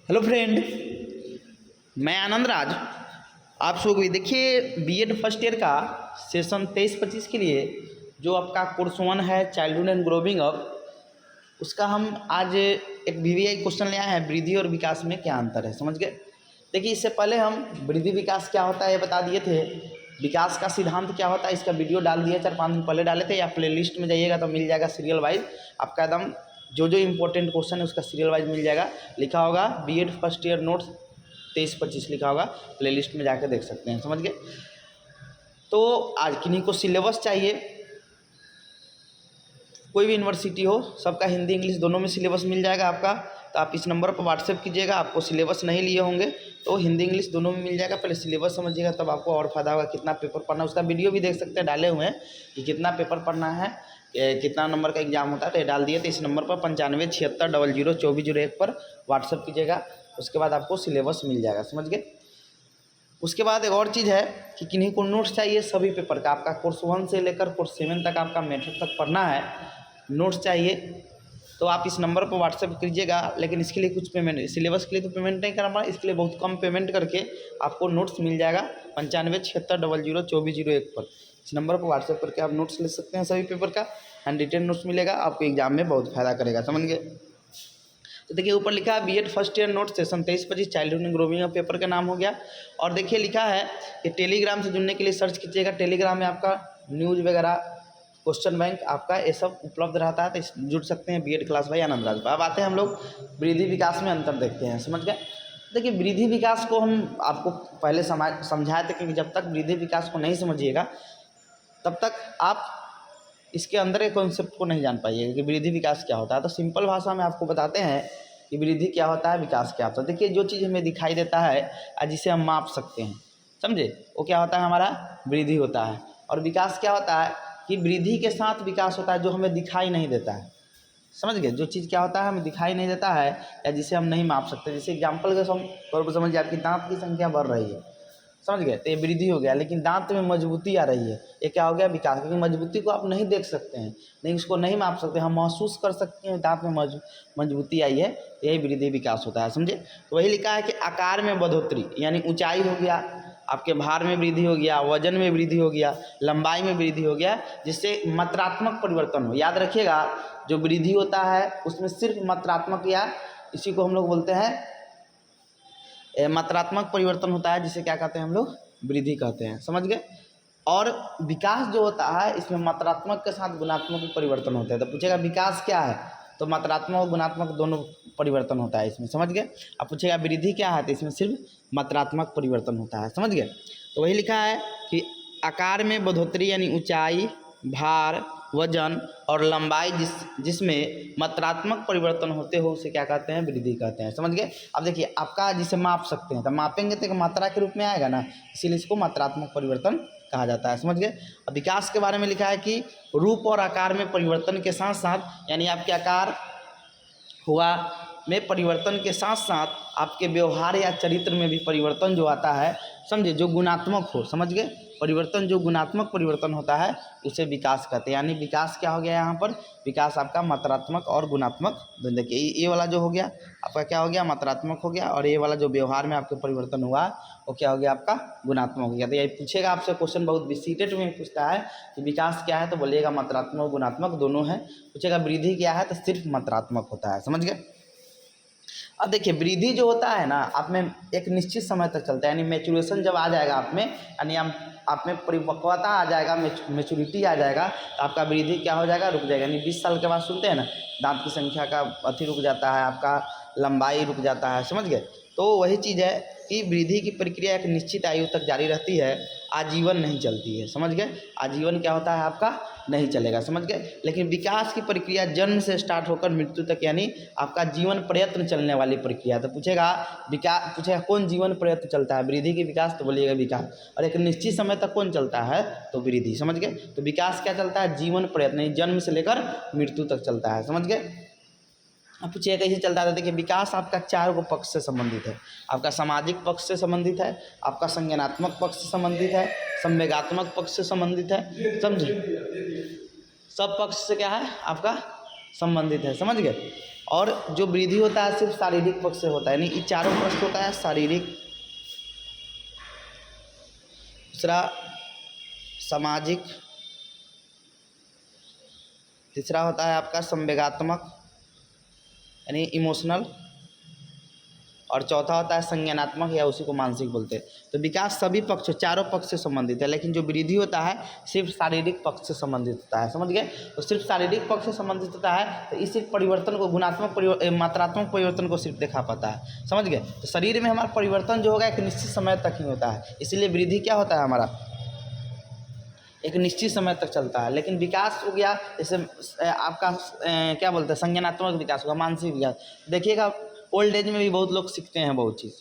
Hello friend, मैं आनंद राज आप सबको भी देखिए बीएड फर्स्ट ईयर का सेशन 23-25 के लिए जो आपका कोर्स 1 है चाइल्डहुड एंड ग्रोविंग अप, उसका हम आज एक वीवीआई क्वेश्चन ले आए हैं। वृद्धि और विकास में क्या अंतर है, समझ गए। देखिए इससे पहले हम वृद्धि विकास क्या होता है ये बता दिए थे, विकास का सिद्धांत क्या होता है इसका वीडियो डाल दिया 4-5 दिन पहले डाले थे, या प्ले लिस्ट में जाइएगा तो मिल जाएगा सीरियल वाइज आपका एकदम जो जो इम्पोर्टेंट क्वेश्चन है उसका सीरियल वाइज मिल जाएगा। लिखा होगा बीएड फर्स्ट ईयर नोट्स 23-25 लिखा होगा, प्ले लिस्ट में जाकर देख सकते हैं, समझ गए। तो आज किन्हीं को सिलेबस चाहिए, कोई भी यूनिवर्सिटी हो सबका हिंदी इंग्लिश दोनों में सिलेबस मिल जाएगा आपका। तो आप इस नंबर पर व्हाट्सएप कीजिएगा, आपको सिलेबस नहीं लिए होंगे तो हिंदी इंग्लिश दोनों में मिल जाएगा। पहले सिलेबस समझिएगा तब आपको और फायदा होगा। कितना पेपर पढ़ना है उसका वीडियो भी देख सकते हैं, डाले हुए हैं कि कितना पेपर पढ़ना है, कितना नंबर का एग्जाम होता है, तो ये डाल दिए। तो इस नंबर पर 9576002401 पर व्हाट्सएप कीजिएगा, उसके बाद आपको सिलेबस मिल जाएगा, समझ गए। उसके बाद एक और चीज़ है कि किन्हीं को नोट्स चाहिए सभी पेपर का, आपका कोर्स 1 से लेकर कोर्स 7 तक आपका मेथड तक पढ़ना है, नोट्स चाहिए तो आप इस नंबर पर व्हाट्सएप कीजिएगा। लेकिन इसके लिए कुछ पेमेंट, सिलेबस के लिए तो पेमेंट नहीं करना पड़ा, इसके लिए बहुत कम पेमेंट करके आपको नोट्स मिल जाएगा 9576002401 पर। इस नंबर पर व्हाट्सएप करके आप नोट्स ले सकते हैं सभी पेपर का, हैंड रिटेन नोट्स मिलेगा, आपको एग्जाम में बहुत फायदा करेगा, समझ गए। तो देखिए ऊपर लिखा है BEd first year note session 23-25 childhood and growing up paper का नाम हो गया। और देखिए लिखा है कि टेलीग्राम से जुड़ने के लिए सर्च कीजिएगा, टेलीग्राम में आपका न्यूज़ वगैरह क्वेश्चन बैंक आपका ये सब उपलब्ध रहता है, तो जुड़ सकते हैं बीएड क्लास भाई आनंद राज। अब आते हैं हम लोग वृद्धि विकास में अंतर देखते हैं, समझ गए। देखिए वृद्धि विकास को हम आपको पहले समझाए थे कि जब तक वृद्धि विकास को नहीं समझिएगा तब तक आप इसके अंदर के कॉन्सेप्ट को नहीं जान पाइएगा कि वृद्धि विकास क्या होता है। तो सिंपल भाषा में आपको बताते हैं कि वृद्धि क्या होता है, विकास क्या होता है। देखिए जो चीज़ हमें दिखाई देता है जिसे हम माप सकते हैं, समझे, वो क्या होता है, हमारा वृद्धि होता है। और विकास क्या होता है कि वृद्धि के साथ विकास होता है जो हमें दिखाई नहीं देता है, समझ गए। जो चीज़ क्या होता है हमें दिखाई नहीं देता है या जिसे हम नहीं माप सकते, जैसे एग्जाम्पल के तौर पर समझिए आपकी दांत की संख्या बढ़ रही है, समझ गए, तो ये वृद्धि हो गया। लेकिन दांत में मजबूती आ रही है, ये क्या हो गया, विकास। क्योंकि मजबूती को आप नहीं देख सकते हैं, नहीं उसको नहीं माप सकते, हम महसूस कर सकते हैं दांत में मजबूती आई है, यही वृद्धि विकास होता है, समझे। तो वही लिखा है कि आकार में बढ़ोतरी यानी ऊंचाई हो गया, आपके भार में वृद्धि हो गया, वजन में वृद्धि हो गया, लंबाई में वृद्धि हो गया, जिससे मात्रात्मक परिवर्तन हो। याद रखिएगा जो वृद्धि होता है उसमें सिर्फ मात्रात्मक, या इसी को हम लोग बोलते हैं मात्रात्मक परिवर्तन होता है, जिसे क्या कहते हैं हम लोग, वृद्धि कहते हैं, समझ गए। और विकास जो होता है इसमें मात्रात्मक के साथ गुणात्मक परिवर्तन होते हैं। तो पूछेगा विकास क्या है, तो मात्रात्मक और गुणात्मक दोनों परिवर्तन होता है इसमें, समझ गए। अब पूछेगा वृद्धि क्या है, तो इसमें सिर्फ मात्रात्मक परिवर्तन होता है, समझ गए। तो वही लिखा है कि आकार में बढ़ोतरी यानी ऊंचाई, भार, वजन और लंबाई जिसमें मात्रात्मक परिवर्तन होते हो उसे क्या कहते हैं, वृद्धि कहते हैं, समझ गए। अब देखिए आपका जिसे माप सकते हैं, तो मापेंगे तो एक मात्रा के रूप में आएगा ना, इसीलिए इसको मात्रात्मक परिवर्तन कहा जाता है, समझ गए। अब विकास के बारे में लिखा है कि रूप और आकार में परिवर्तन के साथ साथ, यानी आपके आकार हुआ में परिवर्तन के साथ साथ आपके व्यवहार या चरित्र में भी परिवर्तन जो आता है, समझे, जो गुणात्मक हो, समझ गए। परिवर्तन जो गुणात्मक परिवर्तन होता है उसे विकास कहते हैं। यानी विकास क्या हो गया यहाँ पर, विकास आपका मात्रात्मक और गुणात्मक, देखिए ये वाला जो हो गया आपका क्या हो गया, मात्रात्मक हो गया, और ये वाला जो व्यवहार में आपके परिवर्तन हुआ वो क्या हो गया, आपका गुणात्मक हो गया। तो ये पूछेगा आपसे क्वेश्चन, बहुत विसीटेड में पूछता है कि विकास क्या है, तो बोलिएगा मात्रात्मक गुणात्मक दोनों है। पूछेगा वृद्धि क्या है, तो सिर्फ मात्रात्मक होता है, समझ गए। अब देखिए वृद्धि जो होता है ना आप में एक निश्चित समय तक चलता है, यानी मैचुरेशन जब आ जाएगा आप में, यानी आप में परिपक्वता आ जाएगा, मैच्योरिटी आ जाएगा, तो आपका वृद्धि क्या हो जाएगा, रुक जाएगा। यानी 20 साल के बाद सुनते हैं ना दांत की संख्या का अति रुक जाता है, आपका लंबाई रुक जाता है, समझ गए। तो वही चीज़ है कि वृद्धि की प्रक्रिया एक निश्चित आयु तक जारी रहती है, आजीवन नहीं चलती है, समझ गए। आजीवन क्या होता है आपका, नहीं चलेगा, समझ गए। लेकिन विकास की प्रक्रिया जन्म से स्टार्ट होकर मृत्यु तक, यानी आपका जीवन प्रयत्न चलने वाली प्रक्रिया। तो पूछेगा कौन जीवन प्रयत्न चलता है, वृद्धि की विकास, तो बोलिएगा विकास। और एक निश्चित समय तक कौन चलता है, तो वृद्धि, समझ गए। तो विकास क्या चलता है, जीवन प्रयत्न, जन्म से लेकर मृत्यु तक चलता है, समझ गए। अब पूछिए कैसे चलता है, देखिए विकास आपका 4 पक्ष से संबंधित है। आपका सामाजिक पक्ष से संबंधित है, आपका संज्ञानात्मक पक्ष से संबंधित है, संवेगात्मक पक्ष से संबंधित है, समझे, सब पक्ष से क्या है आपका संबंधित है, समझ गए। और जो वृद्धि होता है सिर्फ शारीरिक पक्ष से होता है, यानी ये चारों पक्ष होता है शारीरिक, दूसरा सामाजिक, तीसरा होता है आपका संवेगात्मक यानी इमोशनल, और चौथा होता है संज्ञानात्मक या उसी को मानसिक बोलते हैं। तो विकास सभी पक्ष चारों पक्ष से संबंधित है, लेकिन जो वृद्धि होता है सिर्फ शारीरिक पक्ष से संबंधित होता है, समझ गए। तो सिर्फ शारीरिक पक्ष से संबंधित होता है, तो इस परिवर्तन को मात्रात्मक परिवर्तन को सिर्फ दिखा पाता है, समझ गए। तो शरीर में हमारा परिवर्तन जो होगा एक निश्चित समय तक ही होता है, इसीलिए वृद्धि क्या होता है हमारा एक निश्चित समय तक चलता है। लेकिन विकास हो गया जैसे आपका क्या बोलते हैं संज्ञानात्मक विकास होगा, मानसिक विकास। देखिएगा ओल्ड एज में भी बहुत लोग सीखते हैं बहुत चीज़,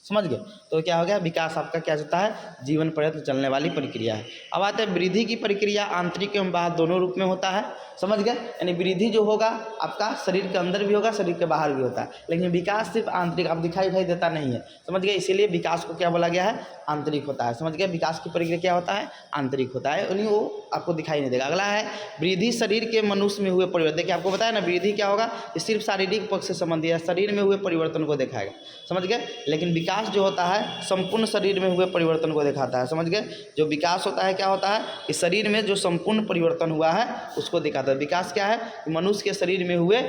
समझ गए। तो क्या हो गया विकास आपका क्या होता है जीवन पर्यंत चलने वाली प्रक्रिया है। अब आते हैं वृद्धि की प्रक्रिया आंतरिक एवं बाहर दोनों रूप में होता है, समझ गए। यानी वृद्धि जो होगा आपका शरीर के अंदर भी होगा शरीर के बाहर भी होता है, लेकिन विकास सिर्फ आंतरिक आप दिखाई देता नहीं है, समझ गए। इसीलिए विकास को क्या बोला गया है आंतरिक होता है, समझ गए। विकास की प्रक्रिया क्या होता है आंतरिक होता है, यानी वो आपको दिखाई नहीं देगा। अगला है वृद्धि शरीर के मनुष्य में हुए परिवर्तन। देखिए आपको बताया ना वृद्धि क्या होगा ये सिर्फ शारीरिक पक्ष से संबंधित है, शरीर में हुए परिवर्तन को दिखाएगा, समझ गए। लेकिन विकास जो होता है संपूर्ण शरीर में हुए परिवर्तन को दिखाता है, समझ गए। जो विकास होता है क्या होता है इस शरीर में जो संपूर्ण परिवर्तन हुआ है उसको दिखाता है। विकास क्या है मनुष्य के शरीर में हुए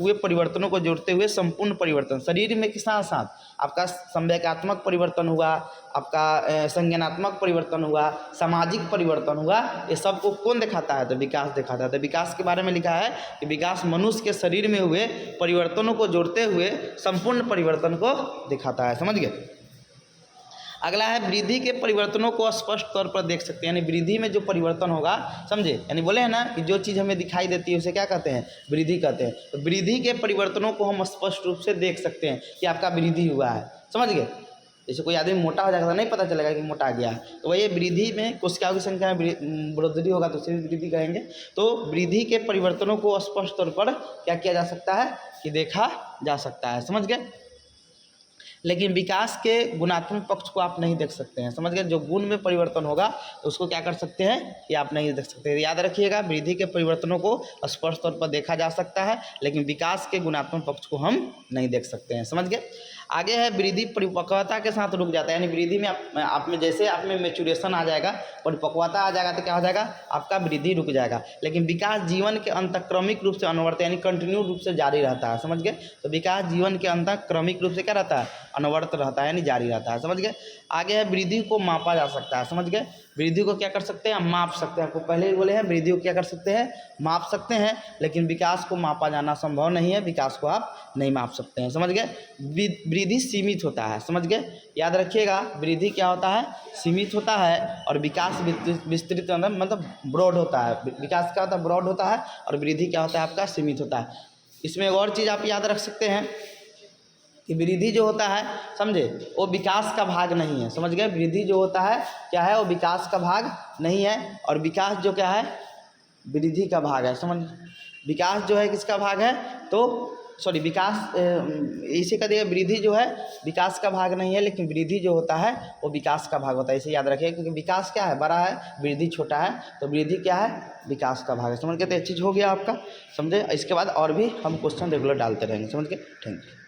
हुए परिवर्तनों को जोड़ते हुए संपूर्ण परिवर्तन शरीर में के साथ साथ आपका संवेगात्मक परिवर्तन हुआ, आपका संज्ञानात्मक परिवर्तन हुआ, सामाजिक परिवर्तन हुआ, ये सब को कौन दिखाता है तो विकास दिखाता है। तो विकास के बारे में लिखा है कि विकास मनुष्य के शरीर में हुए परिवर्तनों को जोड़ते हुए संपूर्ण परिवर्तन को दिखाता है, समझ गए। अगला है वृद्धि के परिवर्तनों को स्पष्ट तौर पर देख सकते हैं, यानी वृद्धि में जो परिवर्तन होगा समझे, यानी बोले हैं ना कि जो चीज़ हमें दिखाई देती है उसे क्या कहते हैं वृद्धि कहते हैं। तो वृद्धि के परिवर्तनों को हम स्पष्ट रूप से देख सकते हैं कि आपका वृद्धि हुआ है, समझ गए। जैसे कोई आदमी मोटा हो जाएगा तो नहीं पता चलेगा कि मोटा गया है, तो वही वृद्धि में कोशिकाओं की संख्या में वृद्धि होगा तो उसे वृद्धि कहेंगे। तो वृद्धि के परिवर्तनों को स्पष्ट तौर पर क्या किया जा सकता है कि देखा जा सकता है, समझ गए। लेकिन विकास के गुणात्मक पक्ष को आप नहीं देख सकते हैं, समझ गए। जो गुण में परिवर्तन होगा तो उसको क्या कर सकते हैं कि आप नहीं देख सकते। याद रखिएगा वृद्धि के परिवर्तनों को स्पष्ट तौर पर देखा जा सकता है, लेकिन विकास के गुणात्मक पक्ष को हम नहीं देख सकते हैं, समझ गए। आगे है वृद्धि परिपक्वता के साथ रुक जाता है, यानी वृद्धि में आप में जैसे आप में मैच्योरेशन आ जाएगा परिपक्वता आ जाएगा तो क्या हो जाएगा आपका वृद्धि रुक जाएगा। लेकिन विकास जीवन के अंत क्रमिक रूप से अनवर्त यानी कंटिन्यू रूप से जारी रहता है, समझ गए। तो विकास जीवन के अंत क्रमिक रूप से क्या रहता है अनवर्त रहता है यानी जारी रहता है, समझ गए। आगे है वृद्धि को मापा जा सकता है, समझ गए। वृद्धि को क्या कर सकते हैं माप सकते हैं, आपको पहले ही बोले हैं वृद्धि को क्या कर सकते हैं माप सकते हैं, लेकिन विकास को मापा जाना संभव नहीं है, विकास को आप नहीं माप सकते हैं, समझ गए। वृद्धि सीमित होता है, समझ गए। याद रखिएगा वृद्धि क्या होता है सीमित होता है और विकास विस्तृत मतलब ब्रॉड होता है। विकास क्या होता है ब्रॉड होता है और वृद्धि क्या होता है आपका सीमित होता है। इसमें एक और चीज़ आप याद रख सकते हैं कि वृद्धि जो होता है समझे वो विकास का भाग नहीं है, समझ गए। वृद्धि जो होता है क्या है वो विकास का भाग नहीं है, और विकास जो क्या है वृद्धि का भाग है, समझ। विकास जो है किसका भाग है तो सॉरी विकास इसे कह दिया वृद्धि जो है विकास का भाग नहीं है, लेकिन वृद्धि जो होता है वो विकास का भाग होता है, इसे याद रखिए। क्योंकि विकास क्या है बड़ा है वृद्धि छोटा है, तो वृद्धि क्या है विकास का भाग है, समझ के। तो एक चीज़ हो गया आपका, समझे। इसके बाद और भी हम क्वेश्चन रेगुलर डालते रहेंगे, समझ के। Thank you.